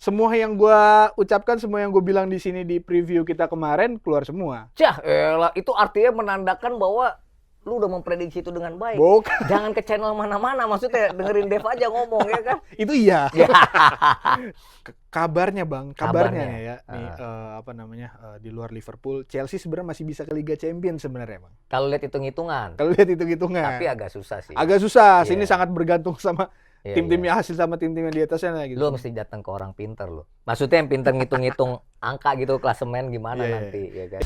semua yang gue ucapkan, semua yang gue bilang di sini di preview kita kemarin keluar semua. Cah, elah, itu artinya menandakan bahwa lu udah memprediksi itu dengan baik. Bukan. Jangan ke channel mana-mana, maksudnya dengerin Dev aja ngomong ya kan. Itu iya. Ya. Kabarnya Bang, kabarnya Kabarnya. ya. Nih di luar Liverpool, Chelsea sebenarnya masih bisa ke Liga Champions sebenarnya Bang. Kalau lihat hitung-hitungan. Kalau lihat hitung-hitungan. Tapi agak susah sih. Agak susah. Iya. Sini sangat bergantung sama Iya, tim-tim yang hasil sama tim-tim yang di atasnya lah gitu. Lu mesti datang ke orang pinter lu. Maksudnya yang pinter ngitung-ngitung angka gitu, klasemen gimana Iya, nanti ya kan.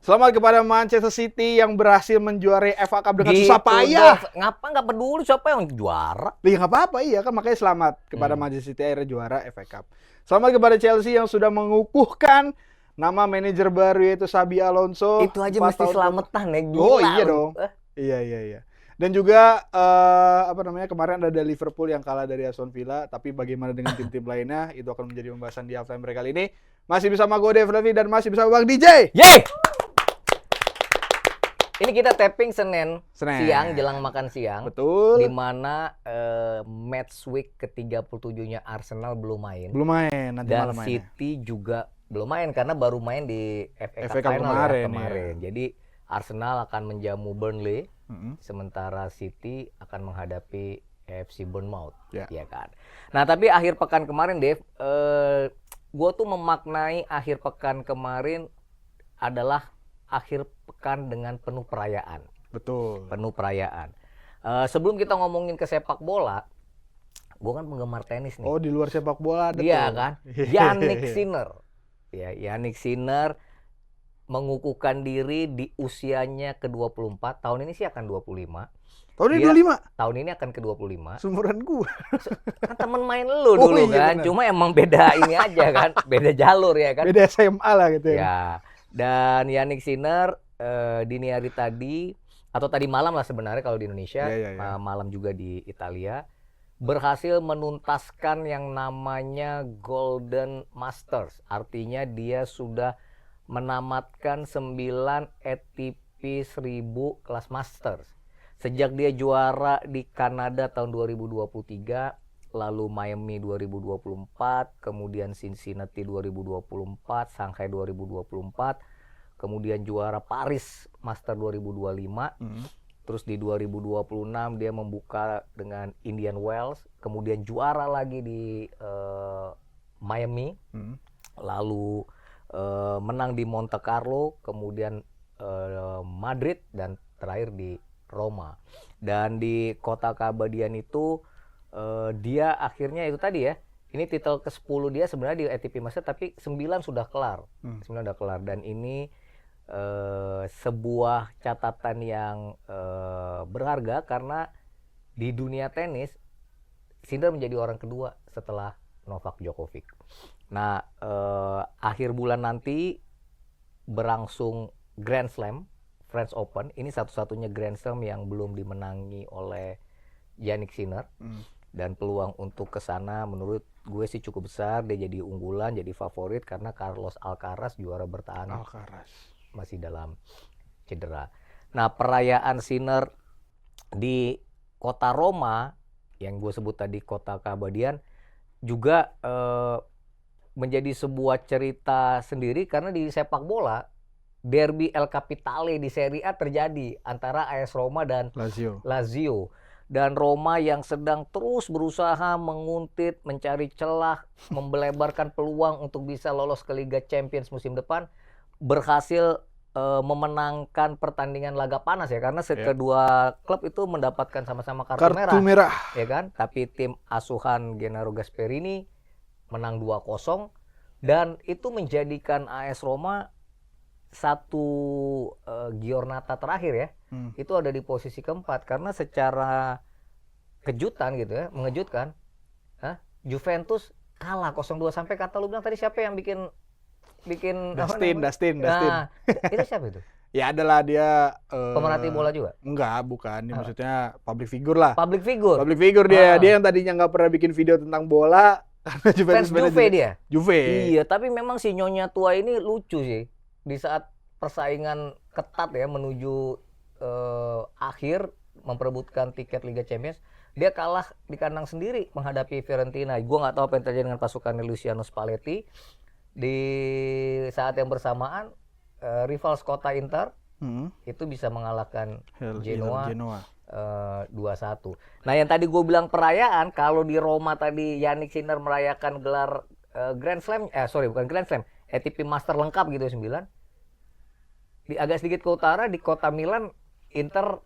Selamat kepada Manchester City yang berhasil menjuarai FA Cup dengan Gitu, susah payah. Dev. Ngapa nggak peduli siapa yang juara? Ya nggak apa-apa, iya kan, makanya selamat kepada Manchester City akhirnya juara FA Cup. Selamat kepada Chelsea yang sudah mengukuhkan nama manajer baru yaitu Xabi Alonso. Itu aja 4 mesti tahun selametan ya, gila. Oh iya lu. dong. Iya. Dan juga kemarin ada Liverpool yang kalah dari Aston Villa, tapi bagaimana dengan tim-tim lainnya itu akan menjadi pembahasan di halftime break kali ini. Masih bersama gue Dev Levi dan masih bersama Bang DJ. Yeay! Ini kita tapping Senin siang, jelang makan siang. Betul. Di mana match week ke-37-nya Arsenal belum main. Belum main, nanti Dan malam mainnya. City juga belum main karena baru main di FA FA Cup Cup final kemarin, ya. Jadi Arsenal akan menjamu Burnley, sementara City akan menghadapi FC Bournemouth, Ya. ya kan. Nah, tapi akhir pekan kemarin, Dev, gue tuh memaknai akhir pekan kemarin adalah akhir pekan dengan penuh perayaan. Betul. Penuh perayaan. Sebelum kita ngomongin ke sepak bola, gue kan penggemar tenis nih. Oh, di luar sepak bola ada Iya tuh. kan? Jannik Sinner. Ya, Jannik Sinner mengukuhkan diri di usianya ke-24. Tahun ini sih akan 25. Tahun ini Dia 25. Tahun ini akan ke-25. Sumuran gua. Kan temen main lu Oh, dulu iya, kan. bener. Cuma emang beda ini aja kan. Beda jalur ya kan. Beda SMA lah gitu ya. Ya. Dan Jannik Sinner dini hari tadi atau tadi malam lah sebenarnya kalau di Indonesia, Iya. malam juga di Italia, berhasil menuntaskan yang namanya Golden Masters. Artinya dia sudah menamatkan 9 ATP 1000 kelas Masters. Sejak dia juara di Kanada tahun 2023, lalu Miami 2024, kemudian Cincinnati 2024, Shanghai 2024, kemudian juara Paris Master 2025, terus di 2026 dia membuka dengan Indian Wells, kemudian juara lagi di Miami, lalu menang di Monte Carlo, kemudian Madrid, dan terakhir di Roma. Dan di kota keabadian itu dia akhirnya itu tadi ya, ini titel ke-10 dia sebenarnya di ATP Masters, tapi 9 sudah kelar. 9 sudah kelar, dan ini sebuah catatan yang berharga karena di dunia tenis Sinner menjadi orang kedua setelah Novak Djokovic. Nah, akhir bulan nanti berlangsung Grand Slam, French Open. Ini satu-satunya Grand Slam yang belum dimenangi oleh Jannik Sinner. Dan peluang untuk ke sana menurut gue sih cukup besar. Dia jadi unggulan, jadi favorit karena Carlos Alcaraz juara bertahan masih dalam cedera. Nah, perayaan Sinner di kota Roma yang gue sebut tadi kota keabadian juga menjadi sebuah cerita sendiri karena di sepak bola Derby El Capitale di Serie A terjadi antara AS Roma dan Lazio. Dan Roma yang sedang terus berusaha menguntit, mencari celah, melebarkan peluang untuk bisa lolos ke Liga Champions musim depan, berhasil memenangkan pertandingan laga panas ya, karena kedua klub itu mendapatkan sama-sama kartu merah. Ya kan? Tapi tim asuhan Gennaro Gasperini menang 2-0 dan itu menjadikan AS Roma satu giornata terakhir ya, itu ada di posisi keempat karena secara kejutan gitu ya, mengejutkan, Juventus kalah 0-2 sampai kata lu bilang tadi siapa yang bikin Dustin. Nah, itu siapa itu? Ya adalah dia pemerhati bola juga? Enggak, bukan. Dia maksudnya public figure lah. Public figure. Public figure dia. Dia yang tadinya nggak pernah bikin video tentang bola karena Fans Juve dia. Juve. Iya, tapi memang si nyonya tua ini lucu sih. Di saat persaingan ketat ya menuju akhir memperebutkan tiket Liga Champions, dia kalah di kandang sendiri menghadapi Fiorentina. Gua nggak tahu apa yang terjadi dengan pasukan Luciano Spalletti. Di saat yang bersamaan rival kota Inter itu bisa mengalahkan Genoa. 2-1. Nah, yang tadi gue bilang perayaan, kalau di Roma tadi Yannick Sinner merayakan gelar Grand Slam, bukan Grand Slam, ATP Master lengkap gitu 9. Di agak sedikit ke utara di kota Milan, Inter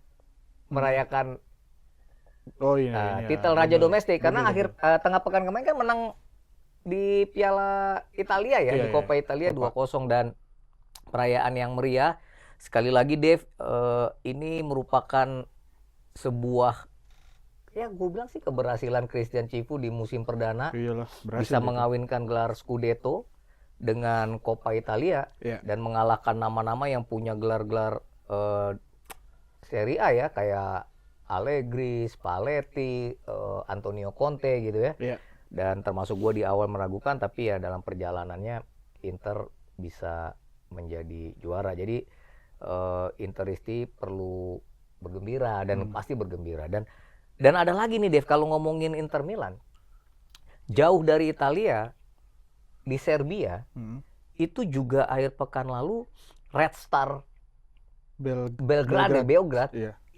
merayakan titel Raja Domestik karena tengah pekan kemarin kan menang di Piala Italia ya, di Coppa Italia 2-0 dan perayaan yang meriah. Sekali lagi Dave, ini merupakan sebuah, ya gue bilang sih keberhasilan Christian Cifu di musim perdana. Iyalah, bisa mengawinkan gelar Scudetto dengan Coppa Italia dan mengalahkan nama-nama yang punya gelar-gelar Serie A ya, kayak Allegri, Spalletti, Antonio Conte gitu ya. Dan termasuk gue di awal meragukan, tapi ya dalam perjalanannya Inter bisa menjadi juara. Jadi Interisti perlu bergembira dan pasti bergembira. Dan ada lagi nih Dev, kalau ngomongin Inter Milan, jauh dari Italia, di Serbia, itu juga akhir pekan lalu Red Star Belgrade,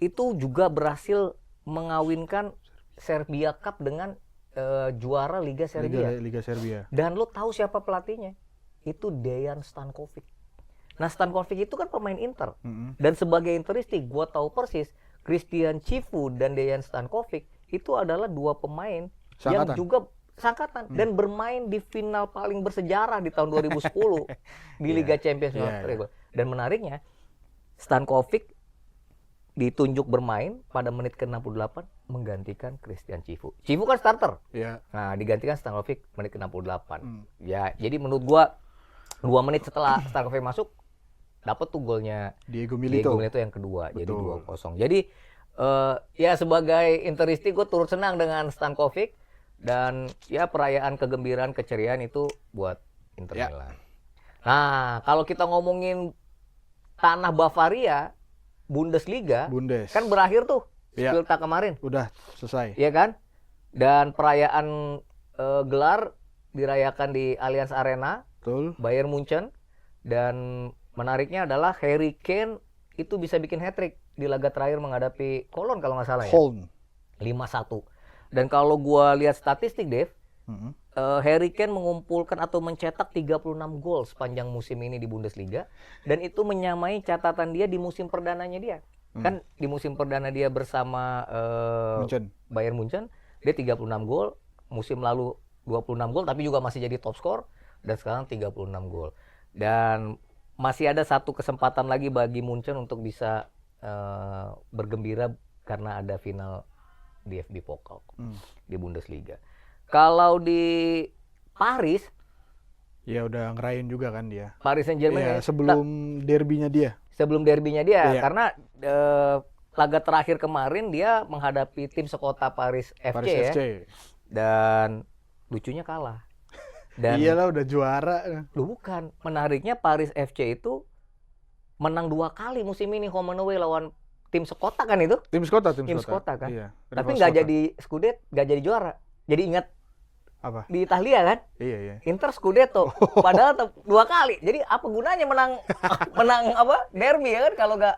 itu juga berhasil mengawinkan Serbia Cup dengan juara Liga Serbia. Dan lo tahu siapa pelatihnya? Itu Dejan Stankovic. Nah, Stankovic itu kan pemain Inter. Dan sebagai Interisti, gue tahu persis Christian Cifu dan Dejan Stankovic itu adalah dua pemain yang juga sangkatan dan bermain di final paling bersejarah di tahun 2010 di Liga Champions. Dan menariknya, Stankovic ditunjuk bermain pada menit ke-68 menggantikan Christian Cifu. Cifu kan starter. Nah, digantikan Stankovic menit ke-68. Ya, jadi menurut gue 2 menit setelah Stankovic masuk, dapat tuh golnya Diego Milito yang kedua. Betul. Jadi 2-0. Jadi ya sebagai Interisti gue turut senang dengan Stankovic dan ya perayaan kegembiraan keceriaan itu buat Inter Milan. Nah, kalau kita ngomongin tanah Bavaria, Bundesliga kan berakhir tuh Spieltag kemarin. Udah selesai. Iya kan? Dan perayaan gelar dirayakan di Allianz Arena. Betul. Bayern Munchen. Dan menariknya adalah Harry Kane itu bisa bikin hat-trick di laga terakhir menghadapi Cologne kalau nggak salah ya. 5-1. Dan kalau gua lihat statistik, Dave, Harry Kane mengumpulkan atau mencetak 36 gol sepanjang musim ini di Bundesliga dan itu menyamai catatan dia di musim perdananya dia. Kan di musim perdana dia bersama Bayern Munchen, dia 36 gol, musim lalu 26 gol tapi juga masih jadi top skor dan sekarang 36 gol. Dan masih ada satu kesempatan lagi bagi Munchen untuk bisa bergembira karena ada final DFB Pokal di Bundesliga. Kalau di Paris, ya udah ngerayain juga kan dia. Paris Saint-Germain sebelum derbynya dia. Karena laga terakhir kemarin dia menghadapi tim sekota Paris FC ya. Dan lucunya kalah. Dan iyalah udah juara. Bukan, menariknya Paris FC itu menang 2 kali musim ini home and away lawan tim sekota kan itu? Tim sekota kan. Iya, tapi nggak jadi Scudetto, nggak jadi juara. Jadi ingat apa? Di Italia kan? Iya. Inter Scudetto. Padahal 2 kali. Jadi apa gunanya menang apa? Derby ya kan kalau nggak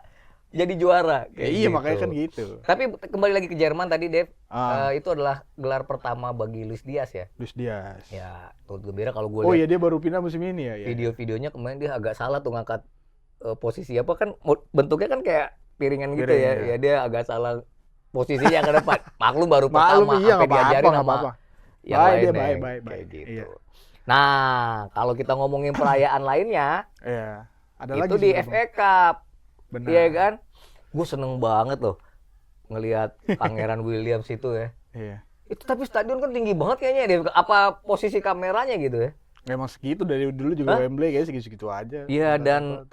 jadi juara. Iya, makanya kan gitu. Tapi kembali lagi ke Jerman tadi, Dev. Itu adalah gelar pertama bagi Luis Diaz ya. Ya, turut gembira kalau gue lihat. Oh iya, dia baru pindah musim ini ya. Video-videonya kemarin dia agak salah tuh ngangkat posisi apa kan bentuknya kan kayak piringan gitu ya. Ya dia agak salah posisinya ke depan. Maklum baru pertama sampai diajarin sama yang lainnya. Kayak gitu. Iya. Nah, kalau kita ngomongin perayaan lainnya, ada itu lagi di FA Cup. Benar. Iya kan? Gue seneng banget loh ngelihat Pangeran Williams itu ya. Iya. Itu tapi stadion kan tinggi banget kayaknya deh. Apa posisi kameranya gitu ya? Memang segitu dari dulu juga. Wembley kayaknya segitu aja. Iya, dan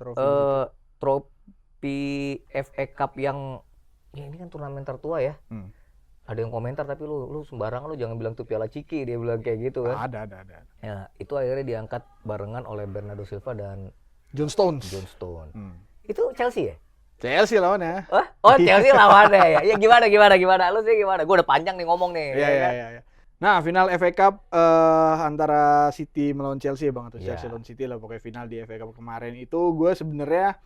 trofi FA Cup yang ya ini kan turnamen tertua ya. Ada yang komentar tapi lu sembarangan, lu jangan bilang itu Piala Ciki, dia bilang kayak gitu kan. Ada. Ya, itu akhirnya diangkat barengan oleh Bernardo Silva dan John Stones. Itu Chelsea ya? Chelsea lawannya. Oh, Chelsea lawannya ya. Ya gimana? Lu sih gimana? Gue udah panjang nih ngomong nih. Iya, ya iya, kan? iya. Nah, final FA Cup antara City melawan Chelsea ya Bang, atau Chelsea Iya. lawan City lah pokoknya final di FA Cup kemarin itu gue sebenarnya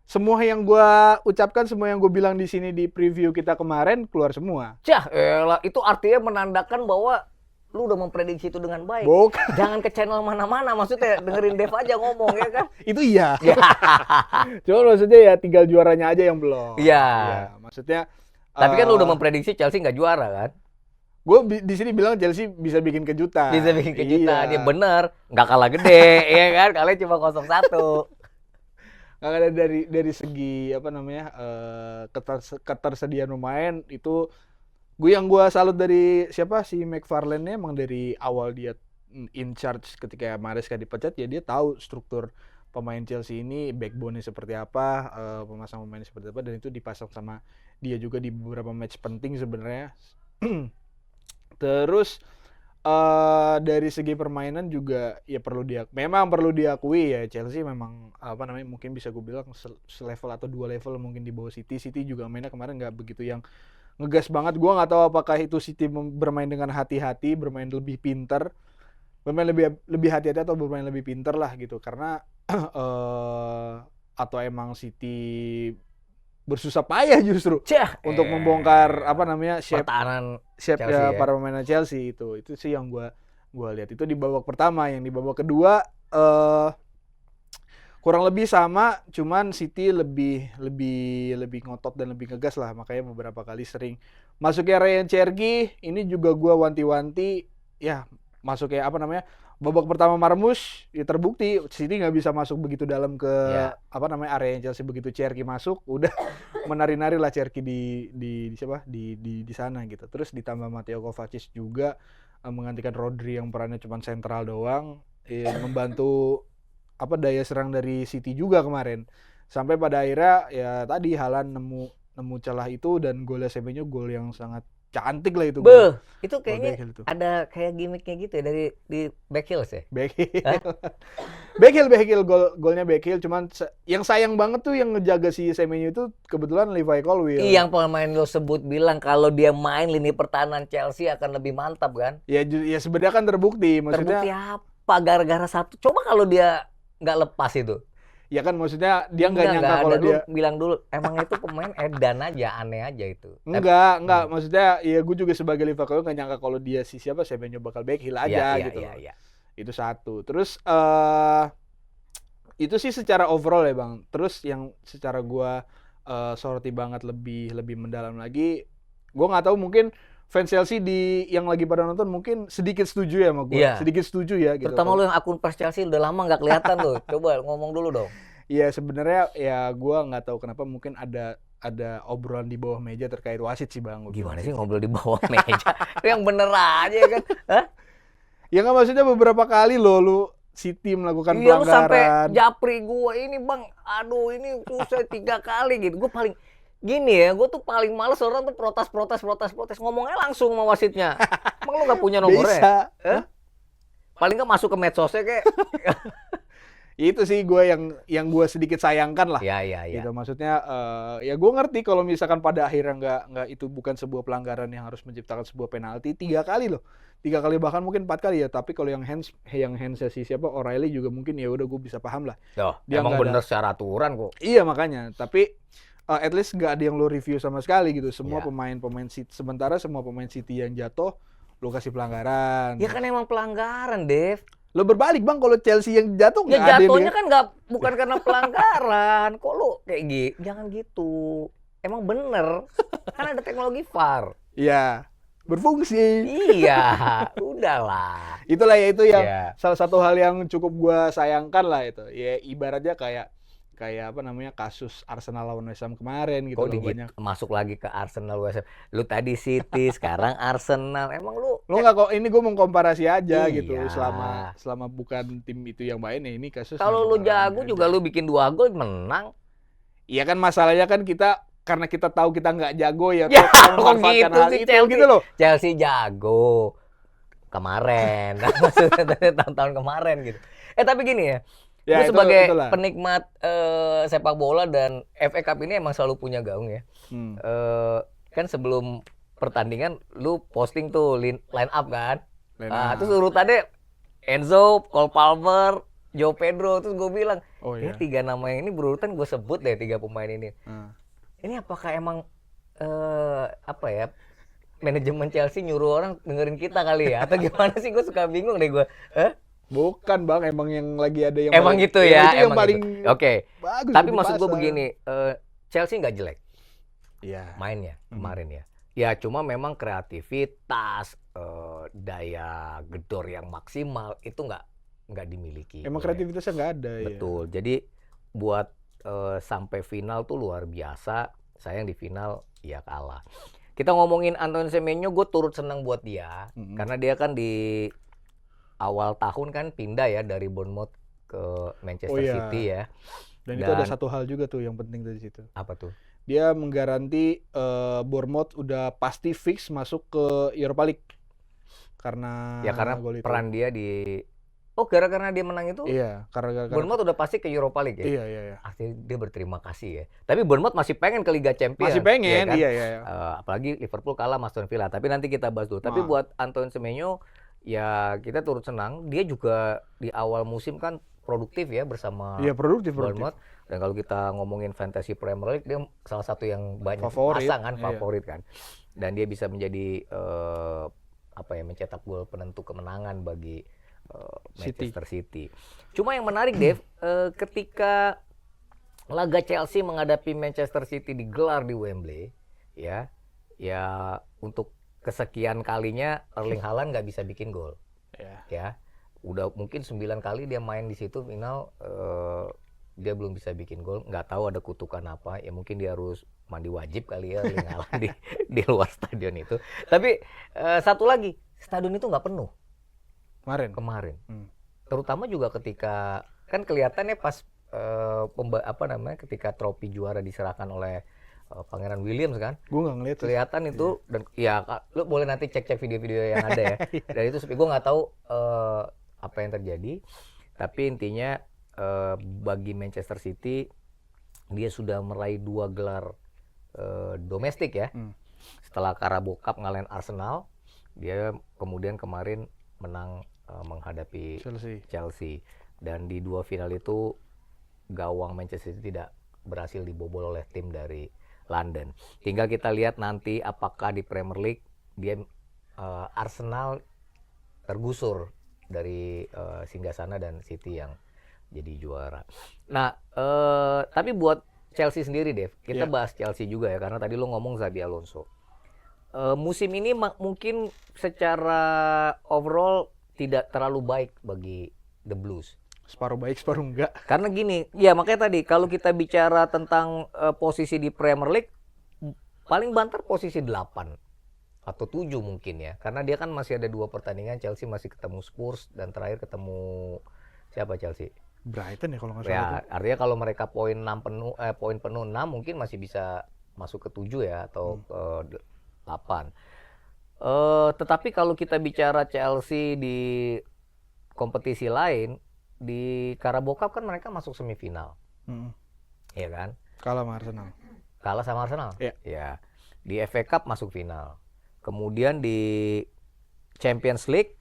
semua yang gue ucapkan, semua yang gue bilang di sini di preview kita kemarin keluar semua. Cah, elah, itu artinya menandakan bahwa lu udah memprediksi itu dengan baik. Bukan. Jangan ke channel mana-mana, maksudnya dengerin Dev aja ngomong ya kan. Itu iya. Ya. Cuma maksudnya ya tinggal juaranya aja yang belum. Iya. Ya, maksudnya Tapi kan lu udah memprediksi Chelsea nggak juara kan? gue di sini bilang Chelsea bisa bikin kejutan. Bisa bikin kejutan. Iya. Ya bener, nggak kalah gede ya kan. Kalian cuma 0-1. Nggak ada dari segi apa namanya ketersediaan pemain itu gue salut dari siapa si McFarlane-nya emang dari awal dia in charge ketika Maresca dipecat ya dia tahu struktur pemain Chelsea ini backbone-nya seperti apa, pemasang pemainnya seperti apa dan itu dipasang sama dia juga di beberapa match penting sebenarnya. Terus dari segi permainan juga ya memang perlu diakui ya Chelsea memang apa namanya mungkin bisa gue bilang selevel atau 2 level mungkin di bawah City. City juga mainnya kemarin nggak begitu yang ngegas banget. Gue nggak tahu apakah itu City bermain dengan hati-hati, bermain lebih pintar, bermain lebih hati-hati atau bermain lebih pintar lah gitu karena atau emang City bersusah payah justru untuk membongkar apa namanya pertahanan shape Chelsea, ya. para pemain Chelsea itu sih yang gua lihat itu di babak pertama. Yang di babak kedua kurang lebih sama, cuman City lebih ngotot dan lebih ngegas lah, makanya beberapa kali sering masuknya Ryan Cherki. Ini juga gua wanti-wanti ya masuknya apa namanya babak pertama Marmus ya terbukti City nggak bisa masuk begitu dalam ke apa namanya area Chelsea. Begitu Cherki masuk udah menari-nari lah Cherki di sana gitu. Terus ditambah Mateo Kovacic juga menggantikan Rodri yang perannya cuma sentral doang, membantu apa daya serang dari City juga kemarin. Sampai pada akhirnya ya tadi Haaland nemu celah itu dan golnya Semenyo gol yang sangat cantik lah itu. Itu kayaknya ada kayak gimmicknya gitu ya dari di Backhills ya? Backhil golnya Backhil, cuman yang sayang banget tuh yang ngejaga si Semenyo itu kebetulan Levi Colwill. Yang pemain lo sebut bilang kalau dia main lini pertahanan Chelsea akan lebih mantap kan? Ya sebenarnya kan terbukti, maksudnya. Terbukti apa? Gara-gara satu. Coba kalau dia nggak lepas itu. Ya kan maksudnya dia nggak nyangka kalau dia bilang dulu emang itu pemain edan aja, aneh aja itu. Enggak, maksudnya ya gue juga sebagai Liverpool nggak nyangka kalau dia siapa Semenyo bakal Backhil aja gitu. Iya. Itu satu. Terus itu sih secara overall ya Bang. Terus yang secara gue soroti banget lebih mendalam lagi, gue nggak tahu mungkin fans Chelsea yang lagi pada nonton mungkin sedikit setuju ya sama gue. Iya. Sedikit setuju ya gitu. Terutama lu yang akun pers Chelsea udah lama nggak kelihatan tuh. Coba ngomong dulu dong. Iya sebenarnya ya gue nggak tahu kenapa mungkin ada obrolan di bawah meja terkait wasit sih Bang. Gimana sih ngobrol di bawah meja? Yang bener aja kan? Hah? Ya nggak, maksudnya beberapa kali lu City melakukan pelanggaran. Iya lu sampai japri gue ini Bang. Aduh ini susah 3 kali gitu. Gue paling gini ya, gue tuh paling males orang tuh protes ngomongnya langsung sama wasitnya. Emang lu nggak punya nomornya? Bisa. Paling nggak masuk ke medsosnya kayak. Itu sih gue yang gue sedikit sayangkan lah. Iya. Gitu maksudnya ya gue ngerti kalau misalkan pada akhirnya nggak itu bukan sebuah pelanggaran yang harus menciptakan sebuah penalti 3 kali loh. 3 kali bahkan mungkin 4 kali ya, tapi kalau yang hands si siapa O'Reilly juga mungkin ya udah gue bisa paham lah. Dia emang bener secara aturan kok. Iya makanya, tapi at least nggak ada yang lo review sama sekali gitu. Semua pemain City, sementara semua pemain City yang jatuh lo kasih pelanggaran. Ya kan emang pelanggaran, Dev. Lo berbalik Bang, kalau Chelsea yang jatuh nggak ada. Ya jatuhnya kan bukan karena pelanggaran. Kok lo kayak gitu? Jangan gitu. Emang bener. Kan ada teknologi VAR. Iya. Berfungsi. Iya, udahlah. Itulah ya itu yang salah satu hal yang cukup gua sayangkan lah itu. Ya ibaratnya kayak apa namanya kasus Arsenal lawan West Ham kemarin gitu. Kok banyak masuk lagi ke Arsenal West Ham. Lu tadi City, sekarang Arsenal. Emang lu nggak kok, ini gue mau komparasi aja gitu. Selama bukan tim itu yang main ya ini kasus. Kalau lu jago juga lu bikin 2 gol menang. Iya kan masalahnya kan karena kita tahu kita nggak jago ya. Memanfaatkan hal itu gitu loh. Chelsea jago kemarin. Maksudnya tahun-tahun kemarin gitu. Tapi gini ya. Ya, Gue sebagai itulah. penikmat sepak bola dan FA Cup ini emang selalu punya gaung ya. Kan sebelum pertandingan lu posting tuh line up kan. Terus urutannya Enzo, Cole Palmer, Joe Pedro. Terus gue bilang, ini 3 nama yang ini berurutan gue sebut deh 3 pemain ini. Ini apakah emang apa ya, manajemen Chelsea nyuruh orang dengerin kita kali ya? Atau gimana sih? Gue suka bingung deh gue. Bukan bang, emang yang lagi ada yang emang paling, gitu ya, itu yang emang paling gitu. Oke. bagus. Tapi maksud gue begini, Chelsea nggak jelek mainnya kemarin ya. Ya cuma memang kreativitas, daya gedor yang maksimal itu nggak dimiliki. Emang kreativitasnya nggak ada. Betul. Ya. Jadi buat sampai final tuh luar biasa. Sayang di final ya kalah. Kita ngomongin Antoine Semenyo, gue turut senang buat dia karena dia kan di awal tahun kan pindah ya dari Bournemouth ke Manchester City ya. Dan itu ada satu hal juga tuh yang penting dari situ. Apa tuh? Dia menggaranti Bournemouth udah pasti fix masuk ke Europa League. Karena gol itu. Peran dia di gara-gara dia menang itu? Iya, karena Bournemouth udah pasti ke Europa League ya? Iya. Artinya dia berterima kasih ya. Tapi Bournemouth masih pengen ke Liga Champions. Masih pengen, ya kan? iya. Apalagi Liverpool kalah sama Aston Villa. Tapi nanti kita bahas dulu. Tapi buat Antoine Semenyo, ya kita turut senang. Dia juga di awal musim kan produktif ya bersama Bournemouth. Dan kalau kita ngomongin fantasy Premier League, dia salah satu yang banyak pasangan favorit kan. Dan dia bisa menjadi mencetak gol penentu kemenangan bagi Manchester City. Cuma yang menarik Dev, ketika laga Chelsea menghadapi Manchester City digelar di Wembley, ya untuk kesekian kalinya Erling Haaland nggak bisa bikin gol. Ya, udah mungkin 9 kali dia main di situ final, dia belum bisa bikin gol. Nggak tahu ada kutukan apa. Ya mungkin dia harus mandi wajib kali ya Erling Haaland di luar stadion itu. Tapi satu lagi, stadion itu nggak penuh. Kemarin. Terutama juga ketika kan kelihatannya pas ketika trofi juara diserahkan oleh Pangeran Williams kan. Gue nggak ngeliat. Kelihatan itu dan ya lu boleh nanti cek video-video yang ada ya. Dan itu gue nggak tahu apa yang terjadi. Tapi intinya bagi Manchester City dia sudah meraih 2 gelar domestik ya. Setelah Carabao Cup ngalahin Arsenal, dia kemudian kemarin menang menghadapi Chelsea. Dan di 2 final itu gawang Manchester City tidak berhasil dibobol oleh tim dari London. Tinggal kita lihat nanti apakah di Premier League dia Arsenal tergusur dari singgasana dan City yang jadi juara. Nah, tapi buat Chelsea sendiri, Dev, kita bahas Chelsea juga ya karena tadi lo ngomong Xabi Alonso. Musim ini mungkin secara overall tidak terlalu baik bagi The Blues. Separuh baik, separuh enggak. Karena gini, ya makanya tadi kalau kita bicara tentang posisi di Premier League, paling banter posisi 8 atau 7 mungkin ya. Karena dia kan masih ada 2 pertandingan, Chelsea masih ketemu Spurs dan terakhir ketemu siapa Chelsea? Brighton ya kalau nggak salah. Ya, artinya kalau mereka poin penuh 6 mungkin masih bisa masuk ke 7 ya atau ke 8. Tetapi kalau kita bicara Chelsea di kompetisi lain, di Carabao Cup kan mereka masuk semifinal. Iya kan? Kalah sama Arsenal. Ya. Di FA Cup masuk final. Kemudian di Champions League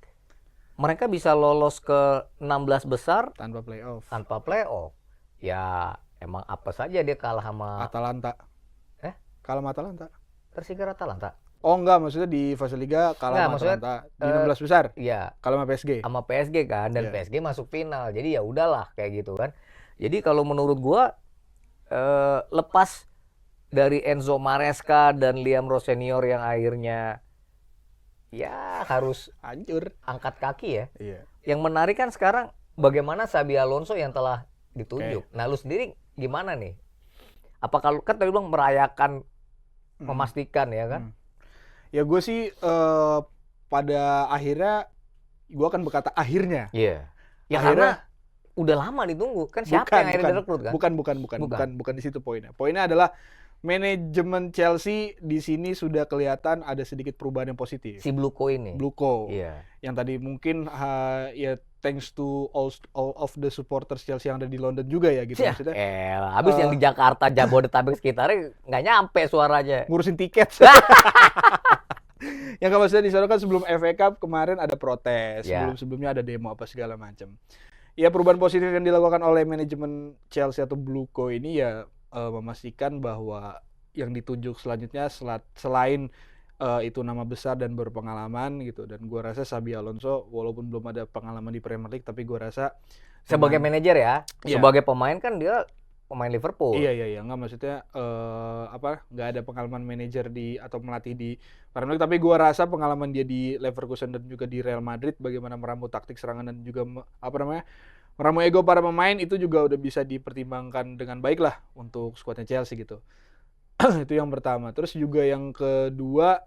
mereka bisa lolos ke 16 besar tanpa playoff. Ya, emang apa saja dia kalah sama Atalanta. Kalah sama Atalanta. Tersingkir Atalanta. Oh enggak, maksudnya di fase liga kalah sama Atalanta di 16 besar. Iya. Kalah sama PSG. Sama PSG kan dan PSG masuk final. Jadi ya udahlah kayak gitu kan. Jadi kalau menurut gua lepas dari Enzo Maresca dan Liam Ross senior yang akhirnya ya harus hancur angkat kaki ya. Iya. Yang menarik kan sekarang bagaimana Xabi Alonso yang telah ditunjuk. Nah, lu sendiri gimana nih? Apakah lu kan tadi bilang merayakan memastikan ya kan? Ya gue sih pada akhirnya gue akan berkata akhirnya. Iya. Ya karena udah lama ditunggu kan siapa yang akhirnya direkrut kan? Bukan di situ poinnya. Poinnya adalah manajemen Chelsea di sini sudah kelihatan ada sedikit perubahan yang positif. Si Bluko ini. Bluko. Iya. Yang tadi mungkin ya thanks to all of the supporters Chelsea yang ada di London juga ya gitu maksudnya. Habis yang di Jakarta, Jabodetabek sekitarnya nggak nyampe suaranya. Ngurusin tiket. Yang kalau maksudnya di sana kan sebelum FA Cup kemarin ada protes, sebelum-sebelumnya ada demo apa segala macam. Ya perubahan positif yang dilakukan oleh manajemen Chelsea atau Bluko ini ya memastikan bahwa yang ditunjuk selanjutnya selain itu nama besar dan berpengalaman gitu, dan gua rasa Xabi Alonso walaupun belum ada pengalaman di Premier League tapi gua rasa sebagai manajer ya, sebagai pemain kan dia pemain Liverpool. Iya, nggak maksudnya nggak ada pengalaman manajer atau melatih di Premier League, tapi gua rasa pengalaman dia di Leverkusen dan juga di Real Madrid bagaimana meramu taktik serangan dan juga meramu ego para pemain itu juga udah bisa dipertimbangkan dengan baik lah untuk skuadnya Chelsea gitu. Itu yang pertama. Terus juga yang kedua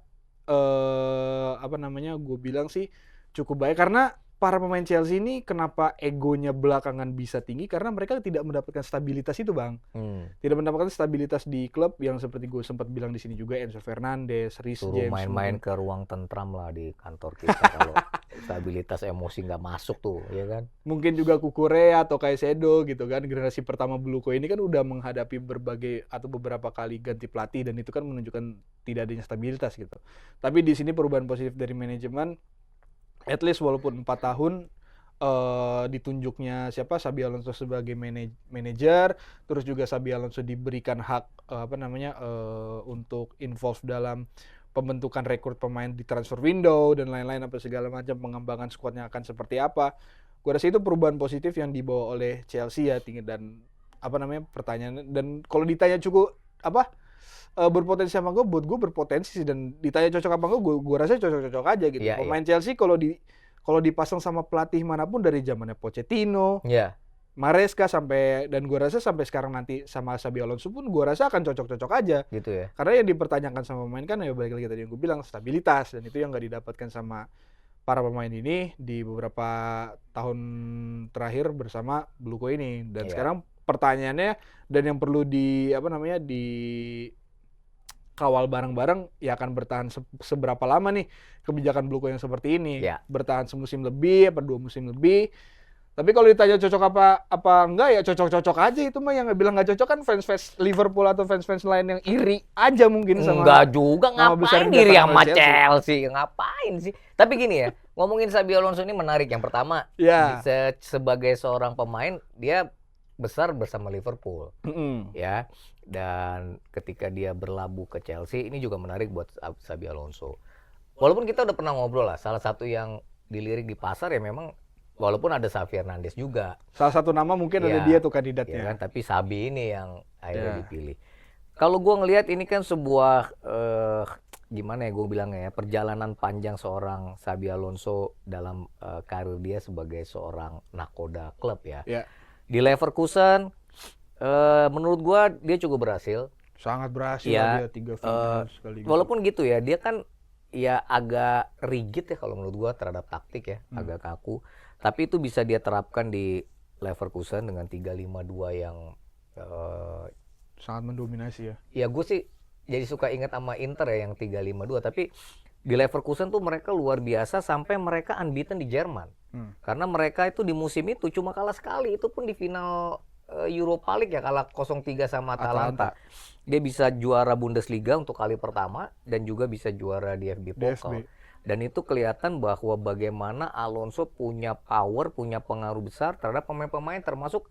gue bilang sih cukup baik karena para pemain Chelsea ini kenapa egonya belakangan bisa tinggi karena mereka tidak mendapatkan stabilitas itu, Bang. Tidak mendapatkan stabilitas di klub yang seperti gue sempat bilang di sini juga, Enzo Fernandez, Reece James. Main-main ke ruang tentram lah di kantor kita kalau stabilitas emosi nggak masuk tuh, ya kan? Mungkin juga Cucurella atau Caicedo gitu kan, generasi pertama Bluko ini kan udah menghadapi berbagai atau beberapa kali ganti pelatih dan itu kan menunjukkan tidak adanya stabilitas gitu. Tapi di sini perubahan positif dari manajemen, at least walaupun 4 tahun ditunjuknya Xabi Alonso sebagai manajer, terus juga Xabi Alonso diberikan hak untuk involve dalam pembentukan rekrut pemain di transfer window dan lain-lain apa segala macam, pengembangan skuadnya akan seperti apa. Gua rasa itu perubahan positif yang dibawa oleh Chelsea ya, dan pertanyaan, dan kalau ditanya cukup berpotensi apa enggak, buat gue berpotensi sih, dan ditanya cocok apa enggak, gue rasa cocok-cocok aja gitu. Pemain Chelsea kalau dipasang sama pelatih manapun dari zamannya Pochettino, Maresca dan gue rasa sampai sekarang nanti sama Xabi Alonso pun gue rasa akan cocok-cocok aja. Gitu ya. Karena yang dipertanyakan sama pemain kan ya balik lagi tadi yang gue bilang, stabilitas, dan itu yang nggak didapatkan sama para pemain ini di beberapa tahun terakhir bersama Bluko ini. Dan sekarang pertanyaannya dan yang perlu kawal bareng-bareng ya akan bertahan seberapa lama nih kebijakan Bluko yang seperti ini. Bertahan semusim lebih, 2 musim lebih. Tapi kalau ditanya cocok apa enggak ya cocok-cocok aja, itu mah yang bilang nggak cocok kan fans-fans Liverpool atau fans-fans lain yang iri aja mungkin sama. Enggak juga, ngapain iri sama Chelsea, ngapain sih? Tapi gini ya, ngomongin Xabi Alonso ini menarik. Yang pertama, sebagai seorang pemain dia besar bersama Liverpool, ya. Dan ketika dia berlabuh ke Chelsea, ini juga menarik buat Xabi Alonso. Walaupun kita udah pernah ngobrol lah, salah satu yang dilirik di pasar ya memang, walaupun ada Xavi Hernandez juga. Salah satu nama mungkin ada dia tuh kandidatnya. Ya kan? Tapi Xabi ini yang akhirnya dipilih. Kalau gue ngelihat ini kan sebuah gimana ya gue bilangnya ya, perjalanan panjang seorang Xabi Alonso dalam karir dia sebagai seorang nakoda klub ya. Di Leverkusen menurut gue dia cukup berhasil. Sangat berhasil dia 3 final sekali. Walaupun gitu ya, dia kan ya agak rigid ya kalau menurut gue terhadap taktik ya, agak kaku. Tapi itu bisa dia terapkan di Leverkusen dengan 3-5-2 yang sangat mendominasi ya. Ya gue sih jadi suka ingat sama Inter ya yang 3-5-2. Tapi di Leverkusen tuh mereka luar biasa sampai mereka unbeaten di Jerman. Karena mereka itu di musim itu cuma kalah sekali. Itu pun di final Europa League ya, kalah 0-3 sama Atalanta. Dia bisa juara Bundesliga untuk kali pertama dan juga bisa juara DFB Pokal. Dan itu kelihatan bahwa bagaimana Alonso punya power, punya pengaruh besar terhadap pemain-pemain, termasuk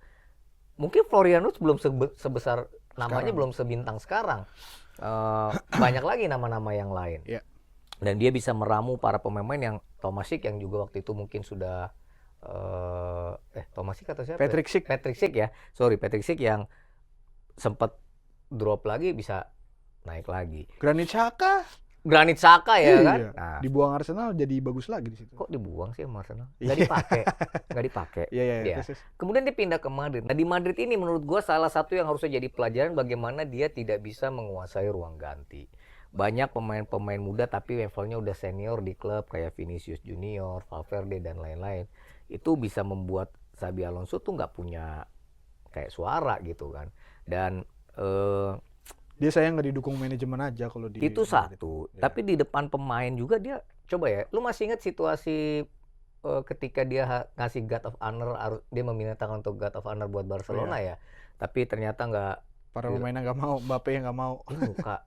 mungkin Florian Wirtz belum sebesar namanya, belum sebintang sekarang. Banyak lagi nama-nama yang lain. Dan dia bisa meramu para pemain yang Tomasic yang juga waktu itu mungkin sudah Tomasic atau siapa? Patrick Schick ya. Sorry, Patrick Schick yang sempat drop lagi bisa naik lagi. Granit Xhaka ya kan? Nah, dibuang Arsenal jadi bagus lagi di situ. Kok dibuang sih sama Arsenal? Nggak dipakai. Iya. Kemudian dia pindah ke Madrid. Nah di Madrid ini menurut gue salah satu yang harusnya jadi pelajaran bagaimana dia tidak bisa menguasai ruang ganti. Banyak pemain-pemain muda tapi levelnya udah senior di klub kayak Vinicius Junior, Valverde dan lain-lain. Itu bisa membuat Xabi Alonso tuh nggak punya kayak suara gitu kan. Dan Dia sayang nggak didukung manajemen aja kalau di Itu Madrid. satu. Ya. Tapi di depan pemain juga dia coba ya. Lu masih ingat situasi ketika dia ngasih God of Honor, dia memintakan untuk God of Honor buat Barcelona ya. Tapi ternyata nggak. Para pemainnya nggak mau, Mbappe yang nggak mau. Ini muka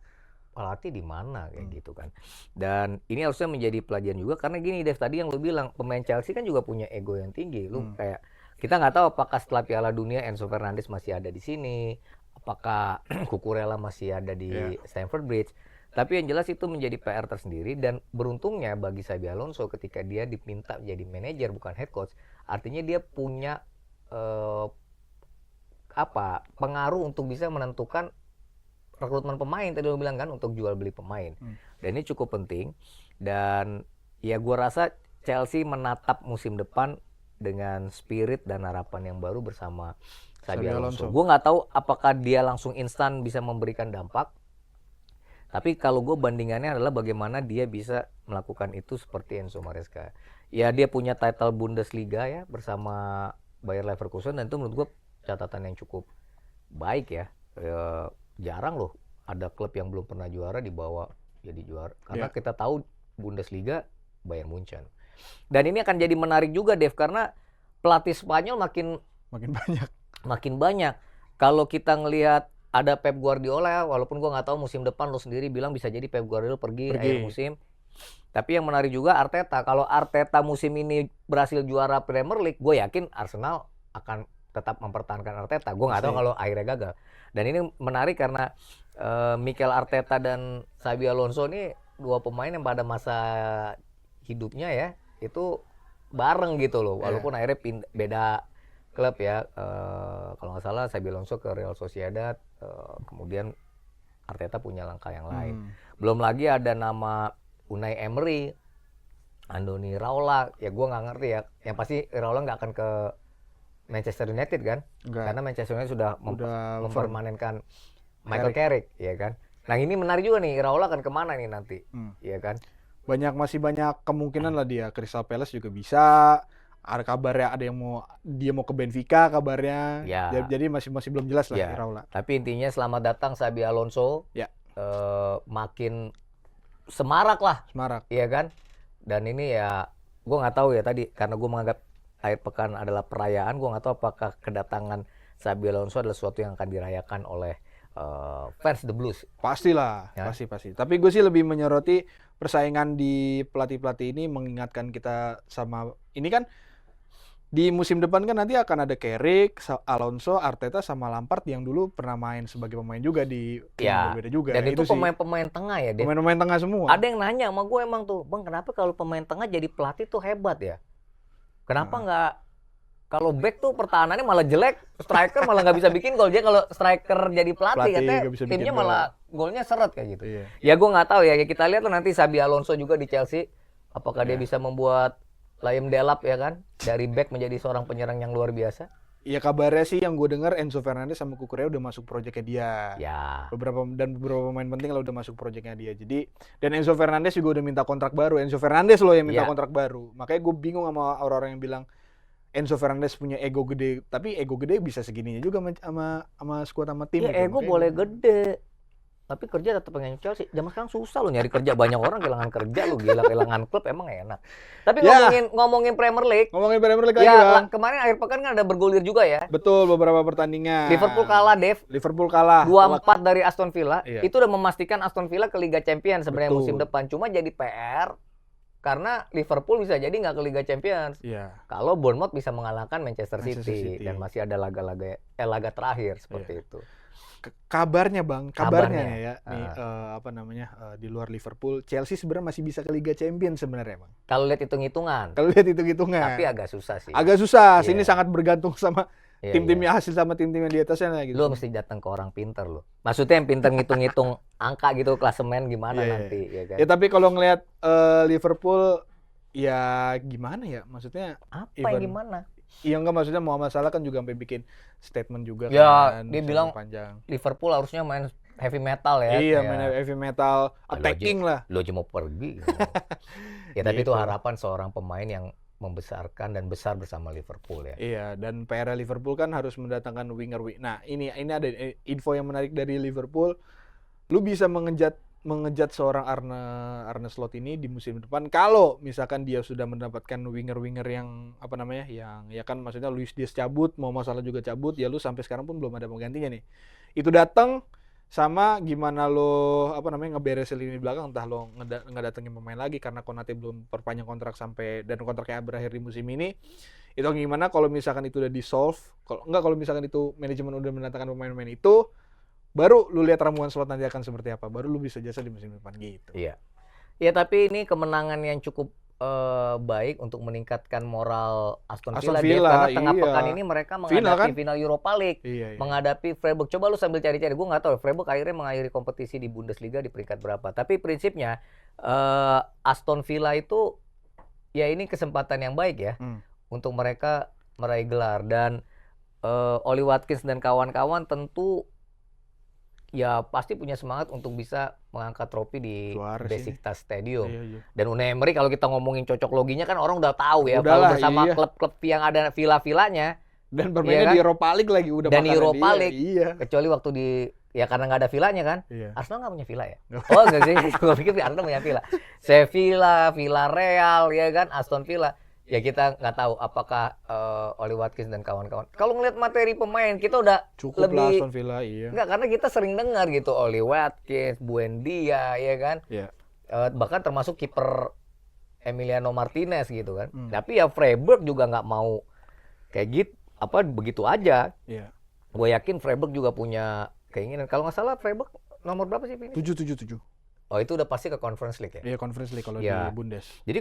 pelatih di mana kayak gitu kan. Dan ini harusnya menjadi pelajaran juga karena gini Dev, tadi yang lu bilang pemain Chelsea kan juga punya ego yang tinggi. Lu kayak kita nggak tahu apakah setelah Piala Dunia Enzo Fernandes masih ada di sini, apakah Cucurella masih ada di Stamford Bridge. Tapi yang jelas itu menjadi PR tersendiri dan beruntungnya bagi Xabi Alonso ketika dia diminta menjadi manajer bukan head coach, artinya dia punya pengaruh untuk bisa menentukan rekrutmen pemain tadi lo bilang kan untuk jual beli pemain. Dan ini cukup penting dan ya gua rasa Chelsea menatap musim depan dengan spirit dan harapan yang baru bersama Xabi Alonso. Gue nggak tahu apakah dia langsung instan bisa memberikan dampak. Tapi kalau gue bandingannya adalah bagaimana dia bisa melakukan itu seperti Enzo Maresca. Ya dia punya title Bundesliga ya bersama Bayer Leverkusen dan itu menurut gue catatan yang cukup baik ya. Jarang loh ada klub yang belum pernah juara dibawa jadi juara. Karena kita tahu Bundesliga Bayern Munchen. Dan ini akan jadi menarik juga Dev karena pelatih Spanyol makin banyak. Kalau kita ngelihat ada Pep Guardiola ya, walaupun gue nggak tahu musim depan lo sendiri bilang bisa jadi Pep Guardiola pergi akhir musim. Tapi yang menarik juga Arteta. Kalau Arteta musim ini berhasil juara Premier League, gue yakin Arsenal akan tetap mempertahankan Arteta. Gue nggak tahu kalau akhirnya gagal. Dan ini menarik karena Mikel Arteta dan Xabi Alonso ini dua pemain yang pada masa hidupnya ya itu bareng gitu loh. Walaupun akhirnya beda klub ya. Kalau nggak salah Xabi Alonso ke Real Sociedad, kemudian Arteta punya langkah yang lain. Belum lagi ada nama Unai Emery, Andoni Raiola. Ya gue nggak ngerti ya. Yang pasti Raiola nggak akan ke Manchester United kan? Karena Manchester United sudah mempermanenkan Michael Carrick, ya kan? Nah ini menarik juga nih, Raiola akan kemana nih nanti, ya kan? Masih banyak kemungkinan lah dia. Crystal Palace juga bisa. Ada kabarnya ada yang dia mau ke Benfica kabarnya. Ya. Jadi masih belum jelas lah Raiola. Tapi intinya selamat datang Xabi Alonso. Makin semarak lah. Iya kan? Dan ini ya gue nggak tahu ya tadi karena gue menganggap akhir pekan adalah perayaan, gue nggak tahu apakah kedatangan Xabi Alonso adalah sesuatu yang akan dirayakan oleh fans The Blues. Pastilah, pasti. Tapi gue sih lebih menyoroti persaingan di pelatih-pelatih ini mengingatkan kita sama ini kan di musim depan kan nanti akan ada Carrick, Alonso, Arteta sama Lampard yang dulu pernah main sebagai pemain juga di ya, berbeda juga. Dan itu pemain-pemain tengah ya, pemain-pemain tengah semua. Ada yang nanya sama gue emang tuh, Bang kenapa kalau pemain tengah jadi pelatih tuh hebat ya? Kenapa nggak kalau back tuh pertahanannya malah jelek, striker malah nggak bisa bikin gol. Dia kalau striker jadi pelatih katanya timnya malah golnya seret kayak gitu. Iya. Ya gue nggak tahu ya, kita lihat lah nanti Xabi Alonso juga di Chelsea, apakah dia bisa membuat Liam Delap ya kan dari back menjadi seorang penyerang yang luar biasa. Iya kabarnya sih yang gue dengar Enzo Fernandes sama Cucurella udah masuk proyeknya dia. Ya. Beberapa pemain penting lah udah masuk proyeknya dia. Jadi dan Enzo Fernandes juga udah minta kontrak baru. Enzo Fernandes loh yang minta kontrak baru. Makanya gue bingung sama orang-orang yang bilang Enzo Fernandes punya ego gede, tapi ego gede bisa segininya juga sama skuad sama tim. Ya ego boleh gede, tapi kerja tetap pengen Chelsea. Zaman sekarang susah lo nyari kerja, banyak orang kehilangan kerja, lo gila kehilangan klub emang enak. Tapi ngomongin Premier League. Ya kemarin akhir pekan kan ada bergulir juga ya. Betul, beberapa pertandingan. Liverpool kalah, Dev. 2-4 dari Aston Villa. Iya. Itu udah memastikan Aston Villa ke Liga Champions sebenarnya musim depan. Cuma jadi PR. Karena Liverpool bisa jadi nggak ke Liga Champions. Iya. Kalau Bournemouth bisa mengalahkan Manchester City dan masih ada laga terakhir seperti itu. Kabarnya ya nih di luar Liverpool, Chelsea sebenarnya masih bisa ke Liga Champions sebenarnya, Bang. Kalau lihat hitung-hitungan. Tapi agak susah sih. Sini sangat bergantung sama tim-timnya hasil sama tim-tim yang di atasnya gitu. Lo mesti datang ke orang pinter lo. Maksudnya yang pinter ngitung-ngitung angka gitu klasemen gimana nanti ya kan. Ya tapi kalau ngelihat Liverpool ya gimana ya? Maksudnya gimana? Iya enggak maksudnya Muhammad Salah kan juga sampai bikin statement juga kan. Dia bilang panjang. Liverpool harusnya main heavy metal ya. Iya, main heavy metal, attacking lah. Lo aja mau pergi. Ya tapi itu harapan seorang pemain yang membesarkan dan besar bersama Liverpool ya. Iya, dan PR Liverpool kan harus mendatangkan winger. Nah, ini ada info yang menarik dari Liverpool. lu bisa mengejat seorang Arne Slot ini di musim depan kalau misalkan dia sudah mendapatkan winger-winger yang apa namanya, yang ya kan maksudnya Luis Diaz cabut, mau masalah juga cabut, ya lu sampai sekarang pun belum ada penggantinya nih. Itu datang sama gimana lo apa namanya ngeberesin lini belakang, entah lo ngedatengin pemain lagi karena Konate belum perpanjang kontrak sampai dan kontraknya berakhir di musim ini. Itu gimana kalau misalkan itu udah di-solve, kalau misalkan itu manajemen udah mendatangkan pemain-pemain itu, baru lu lihat ramuan Slot nanti akan seperti apa, baru lu bisa jasa di musim depan gitu. Iya. Ya tapi ini kemenangan yang cukup baik untuk meningkatkan moral Aston Villa, karena tengah pekan ini mereka menghadapi final Europa League, menghadapi Freiburg. Coba lu sambil cari-cari, gue nggak tahu Freiburg akhirnya mengakhiri kompetisi di Bundesliga di peringkat berapa. Tapi prinsipnya Aston Villa itu ya ini kesempatan yang baik ya untuk mereka meraih gelar, dan Oli Watkins dan kawan-kawan tentu ya pasti punya semangat untuk bisa mengangkat trofi di Besiktas Stadium. Dan Unai Emery kalau kita ngomongin cocok loginya kan orang udah tahu ya, kalau bersama klub-klub yang ada villa-villanya dan bermainnya di Europa League lagi udah dan di Europa League. Kecuali waktu di ya karena nggak ada villanya kan. Arsenal nggak punya villa ya? Oh enggak sih, gue pikir Arsenal punya villa. Sevilla, Villarreal ya kan, Aston Villa. Ya kita nggak tahu apakah Oli Watkins dan kawan-kawan. Kalau ngelihat materi pemain kita udah cukup lebih lah Aston Villa, Nggak, karena kita sering dengar gitu Oli Watkins, Buendia ya kan. Bahkan termasuk kiper Emiliano Martinez gitu kan. Tapi ya Freiburg juga nggak mau kayak gitu begitu aja. Gue yakin Freiburg juga punya keinginan. Kalau nggak salah Freiburg nomor berapa sih ini? 7. Oh itu udah pasti ke Conference League ya? Iya Conference League kalau di Bundes. Jadi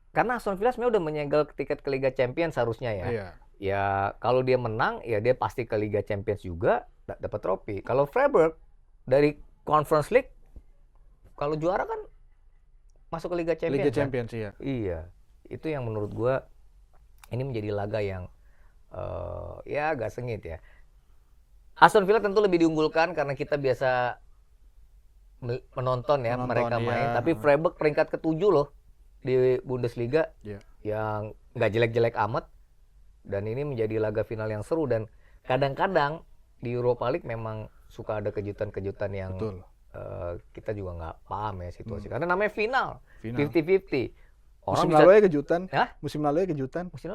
karena Aston Villa sebenarnya udah menyegel tiket ke Liga Champions harusnya ya. Ya kalau dia menang ya dia pasti ke Liga Champions juga dapat trofi. Kalau Freiburg dari Conference League kalau juara kan masuk ke Liga Champions. Liga Champions kan? Iya. Itu yang menurut gua ini menjadi laga yang ya agak sengit ya. Aston Villa tentu lebih diunggulkan karena kita biasa menonton mereka main. Tapi Freiburg peringkat ke-7 loh di Bundesliga yang nggak jelek-jelek amat, dan ini menjadi laga final yang seru. Dan kadang-kadang di Europa League memang suka ada kejutan-kejutan yang kita juga nggak paham ya situasi, karena namanya final. 50-50. Musim lalu ya kejutan. Musim lalu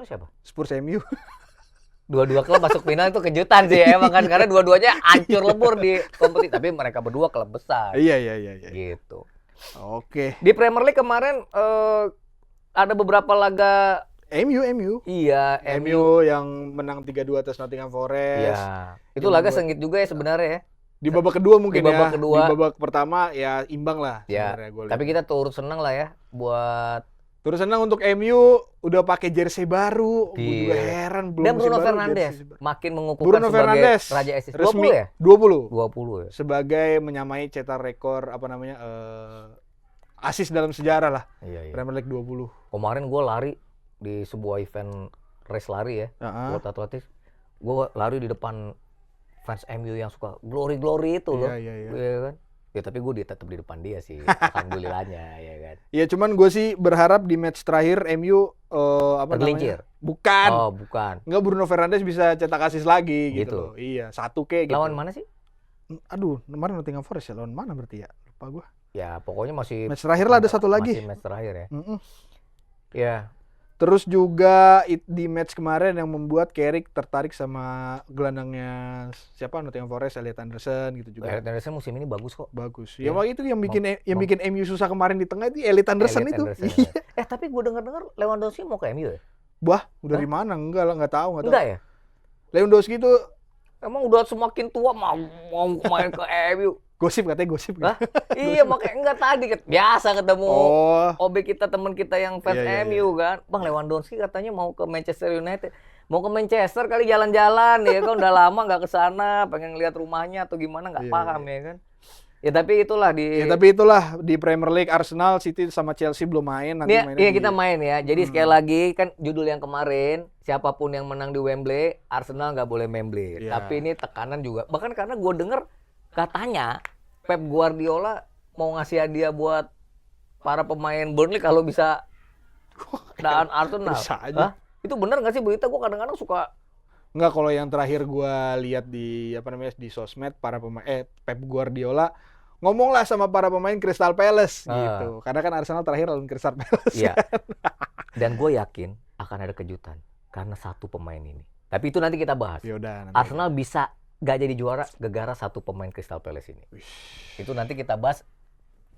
siapa? Spurs MU. Dua-dua klub masuk final itu kejutan sih emang kan, karena dua-duanya hancur lebur di kompetisi, tapi mereka berdua klub besar. Iya. Gitu. Oke. Di Premier League kemarin ada beberapa laga MU. Iya, MU yang menang 3-2 atas Nottingham Forest. Iya. Itu laga sengit juga ya sebenarnya ya. Di babak kedua mungkin di babak kedua. Di babak pertama ya imbang lah sebenarnya. Tapi kita turut senang lah ya buat untuk MU udah pakai jersey baru. Gue juga heran belum. Dan Bruno Fernandes makin mengukuhkan Bruno sebagai Fernandes raja assist. Resmi 20 ya? 20 ya. Sebagai menyamai cetak rekor assist dalam sejarah lah. Premier League 20. Kemarin gue lari di sebuah event race lari ya, buat atletis. Gue lari di depan fans MU yang suka glory itu loh. Iya kan? Ya tapi gue tetap di depan dia sih, alhamdulillahnya ya kan. Ya cuman gue sih berharap di match terakhir MU tergelincir. Bukan. Oh bukan. Enggak, Bruno Fernandes bisa cetak assist lagi gitu loh. Iya, 1 gitu. Lawan mana sih? Aduh, kemarin Nottingham Forest ya, lawan mana berarti ya? Lupa gue. Ya pokoknya masih match terakhir lah, ada satu lagi. Masih match terakhir ya. Ya. Terus juga di match kemarin yang membuat Carrick tertarik sama gelandangnya siapa, Nottingham Forest, Elliot Anderson gitu juga. Elliot Anderson musim ini bagus kok. Bagus. Ya waktu itu yang bikin MU susah kemarin di tengah itu Elliot Anderson itu. Ya. Tapi gue dengar Lewandowski mau ke MU ya? Wah, udah dari mana? Enggak lah, enggak tahu. Enggak ya? Lewandowski itu emang udah semakin tua mau main ke MU. Gosip katanya. Iya makanya enggak, tadi biasa ketemu OB kita, teman kita yang fans MU kan. Bang Lewandowski katanya mau ke Manchester United. Mau ke Manchester kali jalan-jalan ya kan, udah lama nggak ke sana, pengen lihat rumahnya atau gimana nggak paham ya kan. Ya tapi itulah di Premier League Arsenal, City sama Chelsea belum main nanti mainnya. Iya kita main ya. Jadi sekali lagi kan judul yang kemarin, siapapun yang menang di Wembley, Arsenal nggak boleh membeli. Tapi ini tekanan juga. Bahkan karena gue denger katanya Pep Guardiola mau ngasih hadiah buat para pemain Burnley kalau bisa dan Arsenal. Bisa aja. Itu bener nggak sih berita? Gue kadang-kadang suka Enggak, kalau yang terakhir gua lihat di di sosmed para pemain Pep Guardiola ngomonglah sama para pemain Crystal Palace gitu. Karena kan Arsenal terakhir lawan Crystal Palace. Iya. Dan gue yakin akan ada kejutan karena satu pemain ini. Tapi itu nanti kita bahas. Yaudah, nanti. Arsenal bisa gak jadi juara gara-gara satu pemain Crystal Palace ini. Itu nanti kita bahas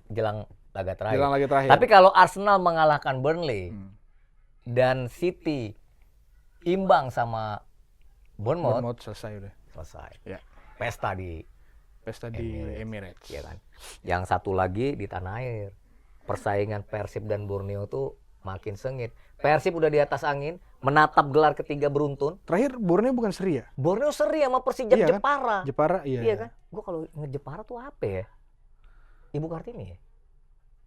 jelang laga terakhir. Jelang lagi terakhir. Tapi kalau Arsenal mengalahkan Burnley dan City imbang sama Bournemouth, selesai udah. selesai. Ya. Pesta di Emirates. ya kan. Yang satu lagi di tanah air. Persaingan Persib dan Borneo tuh makin sengit. Persib udah di atas angin, menatap gelar ketiga beruntun. Terakhir Borneo bukan seri ya? Borneo seri sama Persija Iya kan? Jepara. Jepara, iya. Iya kan? Gue kalau nge-Jepara tuh apa ya? Ibu Kartini ya?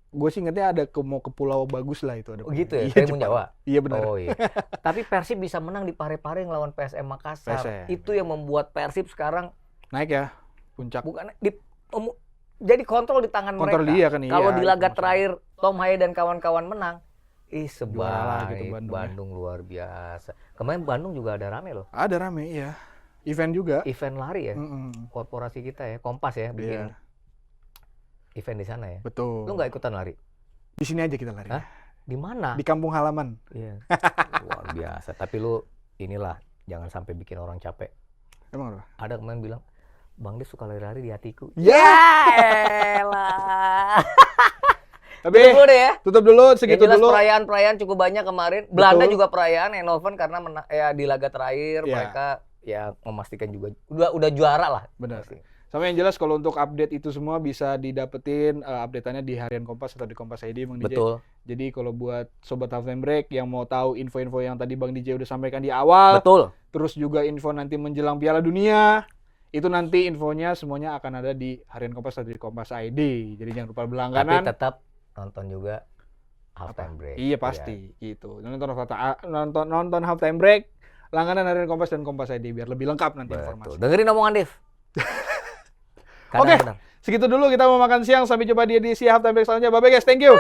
Gue sih ingetnya ada mau ke pulau bagus lah itu ada. Oh gitu ya? Iya, Karimun Jepara. Jawa? Iya benar. Oh iya. Tapi Persib bisa menang di Pare-Pare ngelawan PSM Makassar. PSM. Itu yang membuat Persib sekarang Naik ya, puncak. bukan jadi kontrol di tangan Kontrol mereka. dia kan, iya, Kalau di itu laga masalah. terakhir Tom Haye dan kawan-kawan menang, Juara lah sebaik gitu Bandung ya. Bandung luar biasa. Kemarin Bandung juga ada rame loh. Ada rame ya. Event juga. Event lari ya. Mm-mm. Korporasi kita ya, Kompas ya bikin Iya, event di sana ya. betul. Lu nggak ikutan lari? Di sini aja kita lari. Hah? Di mana? Di kampung halaman. Iya. Luar biasa. Tapi lu inilah jangan sampai bikin orang capek. Emang apa? Ada kemarin bilang, Bang Dev suka lari-lari di hatiku. Ya. Elah. Tapi Tutup dulu deh ya. tutup dulu Yang segitu jelas dulu. perayaan cukup banyak kemarin. Belanda Betul. juga perayaan Eindhoven karena di laga terakhir Iya. mereka ya memastikan juga udah juara lah. Benar. Pasti. Sama yang jelas kalau untuk update itu semua bisa didapetin update-annya di Harian Kompas atau di Kompas ID Bang DJ. Betul. Jadi kalau buat sobat Halftime Break yang mau tahu info-info yang tadi Bang DJ udah sampaikan di awal, Betul. terus juga info nanti menjelang Piala Dunia, itu nanti infonya semuanya akan ada di Harian Kompas atau di Kompas ID. Jadi jangan lupa Tapi berlangganan. tetap nonton juga halftime break. Iya pasti gitu. Nonton Halftime Break, langganan Harian Kompas dan Kompas ID biar lebih lengkap nanti Betul. informasi. Dengerin omongan Dev. Oke. Benar. Segitu dulu kita mau makan siang. Sampai jumpa di edisi Halftime Break selanjutnya. Bye bye guys. Thank you.